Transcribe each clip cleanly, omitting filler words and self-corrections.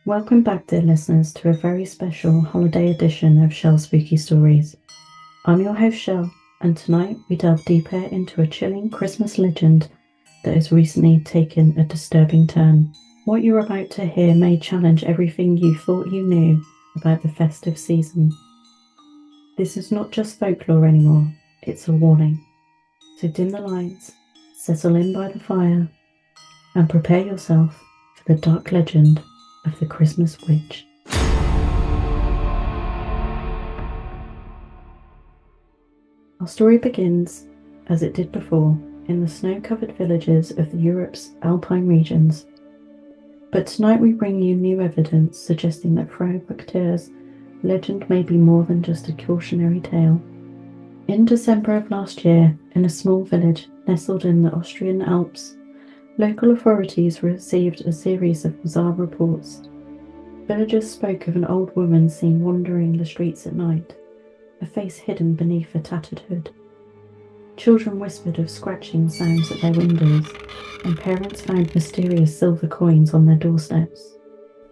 Welcome back, dear listeners, to a very special holiday edition of Shell Spooky Stories. I'm your host, Shell, and tonight we delve deeper into a chilling Christmas legend that has recently taken a disturbing turn. What you're about to hear may challenge everything you thought you knew about the festive season. This is not just folklore anymore, it's a warning. So dim the lights, settle in by the fire, and prepare yourself for the dark legend of the Christmas Witch. Our story begins, as it did before, in the snow-covered villages of Europe's Alpine regions. But tonight we bring you new evidence suggesting that Frau Perchta's legend may be more than just a cautionary tale. In December of last year, in a small village nestled in the Austrian Alps, local authorities received a series of bizarre reports. Villagers spoke of an old woman seen wandering the streets at night, her face hidden beneath a tattered hood. Children whispered of scratching sounds at their windows, and parents found mysterious silver coins on their doorsteps.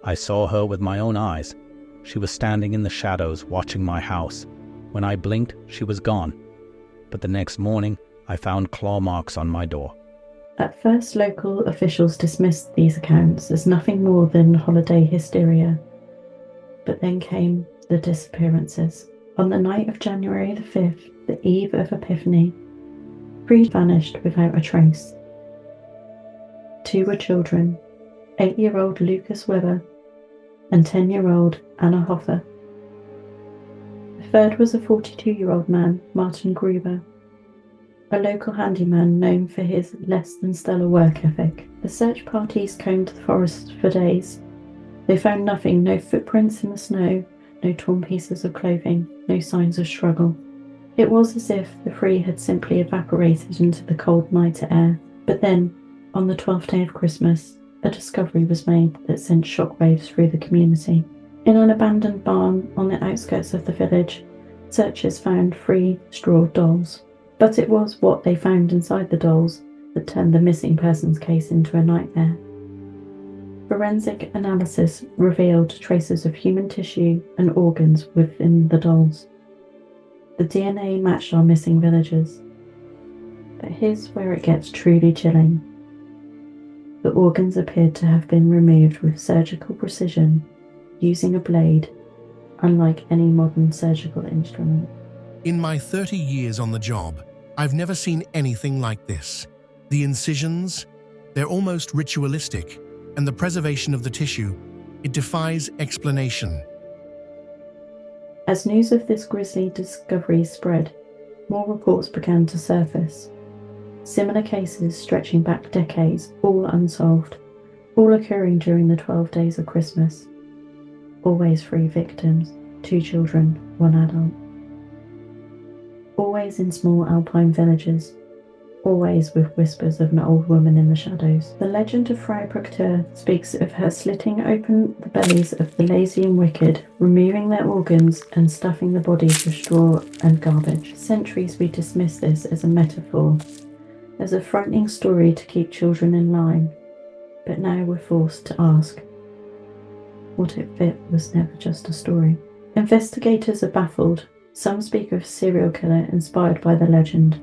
I saw her with my own eyes. She was standing in the shadows watching my house. When I blinked, she was gone. But the next morning, I found claw marks on my door. At first, local officials dismissed these accounts as nothing more than holiday hysteria. But then came the disappearances. On the night of January the 5th, the eve of Epiphany, 3 vanished without a trace. 2 were children, 8-year-old Lucas Weber and 10-year-old Anna Hofer. The third was a 42-year-old man, Martin Gruber, a local handyman known for his less-than-stellar work ethic. The search parties combed the forest for days. They found nothing, no footprints in the snow, no torn pieces of clothing, no signs of struggle. It was as if the 3 had simply evaporated into the cold night air. But then, on the 12th day of Christmas, a discovery was made that sent shockwaves through the community. In an abandoned barn on the outskirts of the village, searchers found 3 straw dolls. But it was what they found inside the dolls that turned the missing persons case into a nightmare. Forensic analysis revealed traces of human tissue and organs within the dolls. The DNA matched our missing villagers. But here's where it gets truly chilling. The organs appeared to have been removed with surgical precision, using a blade, unlike any modern surgical instrument. In my 30 years on the job, I've never seen anything like this. The incisions, they're almost ritualistic, and the preservation of the tissue, it defies explanation. As news of this grisly discovery spread, more reports began to surface. Similar cases stretching back decades, all unsolved, all occurring during the 12 days of Christmas. Always 3 victims, 2 children, 1 adult. Always in small Alpine villages, always with whispers of an old woman in the shadows. The legend of Frau Perchta speaks of her slitting open the bellies of the lazy and wicked, removing their organs and stuffing the bodies with straw and garbage. For centuries we dismissed this as a metaphor, as a frightening story to keep children in line, but now we're forced to ask, what if it was never just a story? Investigators are baffled. Some speak of a serial killer inspired by the legend.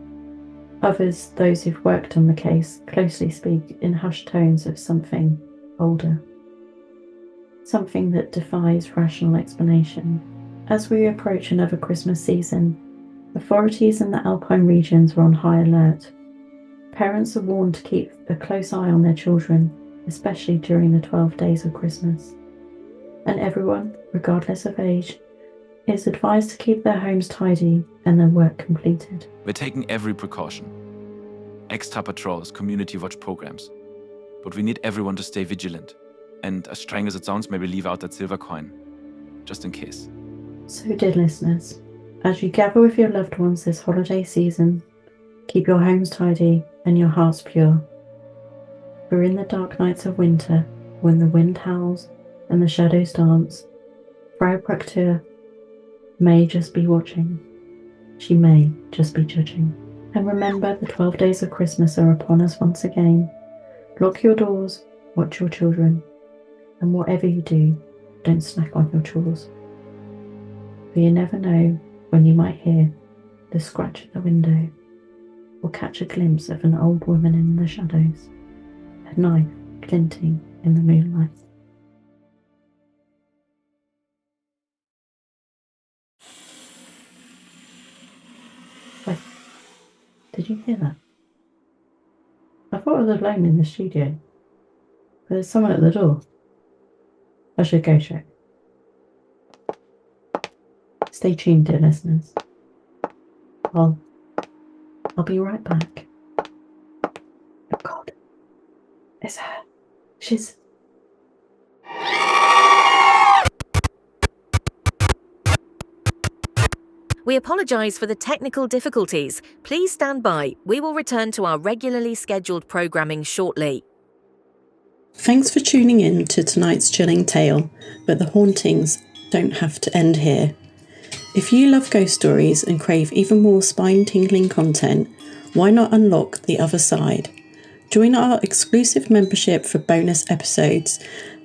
Others, those who've worked on the case, closely speak in hushed tones of something older. Something that defies rational explanation. As we approach another Christmas season, authorities in the Alpine regions are on high alert. Parents are warned to keep a close eye on their children, especially during the 12 days of Christmas. And everyone, regardless of age, is advised to keep their homes tidy and their work completed. We're taking every precaution. Extra patrols, community watch programs. But we need everyone to stay vigilant. And as strange as it sounds, maybe leave out that silver coin. Just in case. So, dear listeners, as you gather with your loved ones this holiday season, keep your homes tidy and your hearts pure. For in the dark nights of winter, when the wind howls and the shadows dance, Frau Perchta may just be watching. She may just be judging. And remember, the 12 days of Christmas are upon us once again. Lock your doors, watch your children, And whatever you do, don't snack on your chores. For you never know when you might hear the scratch at the window or catch a glimpse of an old woman in the shadows, a knife glinting in the moonlight. Wait, did you hear that? I thought I was alone in the studio, but there's someone at the door. I should go check. Stay tuned, dear listeners. I'll be right back. Oh God, it's her. She's... We apologise for the technical difficulties. Please stand by. We will return to our regularly scheduled programming shortly. Thanks for tuning in to tonight's chilling tale, but the hauntings don't have to end here. If you love ghost stories and crave even more spine-tingling content, why not unlock the other side? Join our exclusive membership for bonus episodes,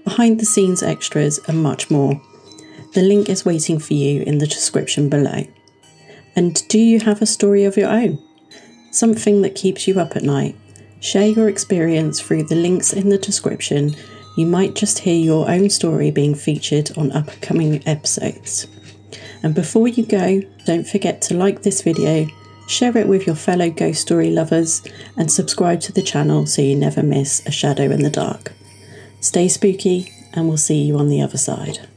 behind-the-scenes extras and much more. The link is waiting for you in the description below. And do you have a story of your own? Something that keeps you up at night? Share your experience through the links in the description. You might just hear your own story being featured on upcoming episodes. And before you go, don't forget to like this video, share it with your fellow ghost story lovers, and subscribe to the channel so you never miss a shadow in the dark. Stay spooky, and we'll see you on the other side.